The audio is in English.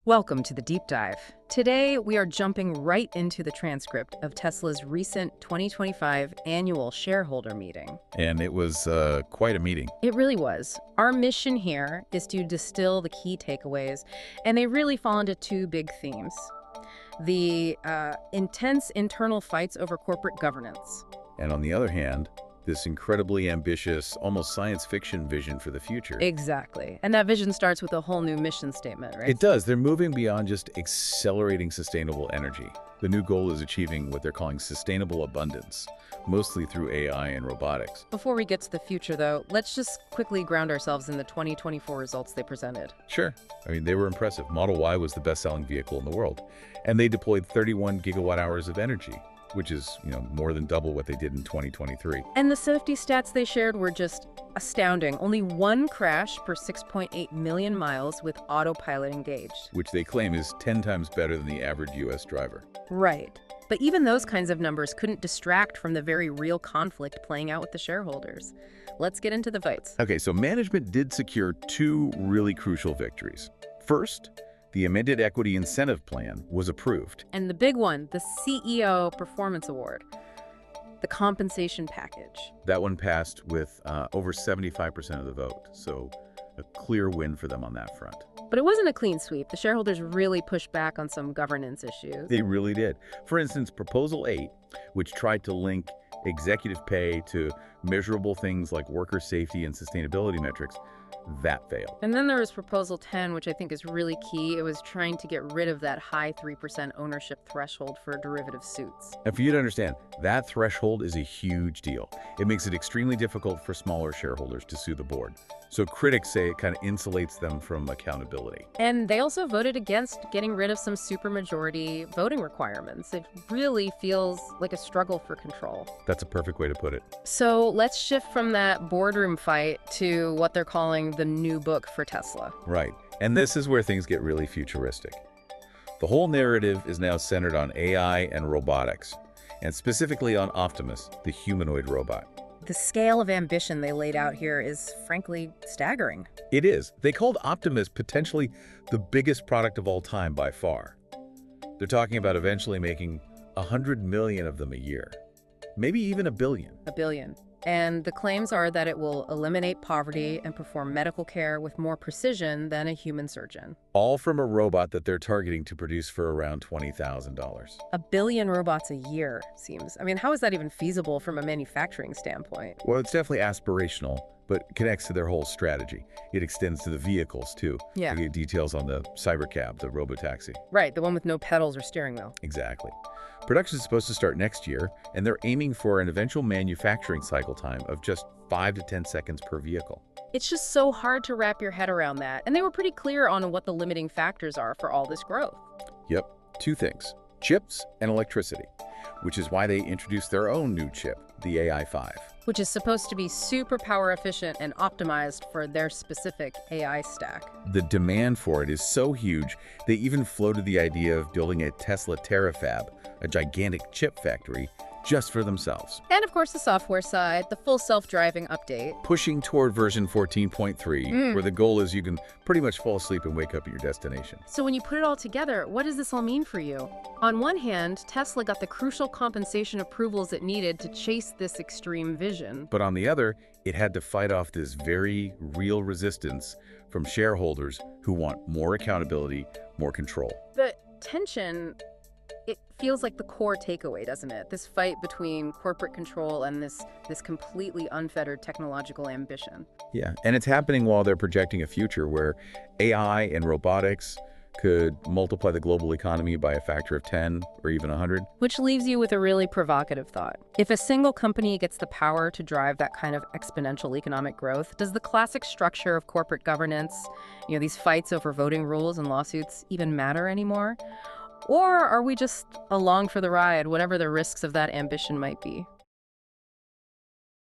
Welcome to the Deep Dive. Today, we are jumping right into the transcript of Tesla's recent 2025 Annual Shareholder Meeting. And it was quite a meeting. It really was. Our mission here is to distill the key takeaways, and they really fall into two big themes. The intense internal fights over corporate governance. And on the other hand, this incredibly ambitious, almost science fiction vision for the future. Exactly. And that vision starts with a whole new mission statement, right? It does. They're moving beyond just accelerating sustainable energy. The new goal is achieving what they're calling sustainable abundance, mostly through AI and robotics. Before we get to the future, though, let's just quickly ground ourselves in the 2024 results they presented. Sure. I mean, they were impressive. Model Y was the best-selling vehicle in the world, and they deployed 31 gigawatt-hours of energy, which is, more than double what they did in 2023. And the safety stats they shared were just astounding. Only one crash per 6.8 million miles with autopilot engaged. Which they claim is 10 times better than the average U.S. driver. Right. But even those kinds of numbers couldn't distract from the very real conflict playing out with the shareholders. Let's get into the fights. Okay, so management did secure two really crucial victories. First, the amended equity incentive plan was approved. And the big one, the CEO Performance Award, the compensation package. That one passed with over 75% of the vote, so a clear win for them on that front. But it wasn't a clean sweep. The shareholders really pushed back on some governance issues. They really did. For instance, Proposal 8, which tried to link executive pay to measurable things like worker safety and sustainability metrics, that failed. And then there was Proposal 10, which I think is really key. It was trying to get rid of that high 3% ownership threshold for derivative suits. And for you to understand, that threshold is a huge deal. It makes it extremely difficult for smaller shareholders to sue the board. So critics say it kind of insulates them from accountability. And they also voted against getting rid of some supermajority voting requirements. It really feels like a struggle for control. That's a perfect way to put it. So let's shift from that boardroom fight to what they're calling the new book for Tesla. Right. And this is where things get really futuristic. The whole narrative is now centered on AI and robotics, and specifically on Optimus, the humanoid robot. The scale of ambition they laid out here is, frankly, staggering. It is. They called Optimus potentially the biggest product of all time by far. They're talking about eventually making 100 million of them a year, maybe even a billion. A billion. And the claims are that it will eliminate poverty and perform medical care with more precision than a human surgeon. All from a robot that they're targeting to produce for around $20,000. A billion robots a year, seems. I mean, how is that even feasible from a manufacturing standpoint? Well, it's definitely aspirational, but connects to their whole strategy. It extends to the vehicles, too. Yeah. They give details on the Cybercab, the robotaxi. Right, the one with no pedals or steering wheel. Exactly. Production is supposed to start next year, and they're aiming for an eventual manufacturing cycle time of just 5 to 10 seconds per vehicle. It's just so hard to wrap your head around that. And they were pretty clear on what the limiting factors are for all this growth. Yep, two things: chips and electricity, which is why they introduced their own new chip, the AI5. Which is supposed to be super power efficient and optimized for their specific AI stack. The demand for it is so huge, they even floated the idea of building a Tesla Terafab, a gigantic chip factory, just for themselves. And of course the software side, the full self-driving update. Pushing toward version 14.3, where the goal is you can pretty much fall asleep and wake up at your destination. So when you put it all together, what does this all mean for you? On one hand, Tesla got the crucial compensation approvals it needed to chase this extreme vision. But on the other, it had to fight off this very real resistance from shareholders who want more accountability, more control. The tension, it feels like the core takeaway, doesn't it? This fight between corporate control and this completely unfettered technological ambition. Yeah, and it's happening while they're projecting a future where AI and robotics could multiply the global economy by a factor of 10 or even 100. Which leaves you with a really provocative thought. If a single company gets the power to drive that kind of exponential economic growth, does the classic structure of corporate governance, these fights over voting rules and lawsuits, even matter anymore? Or are we just along for the ride, whatever the risks of that ambition might be?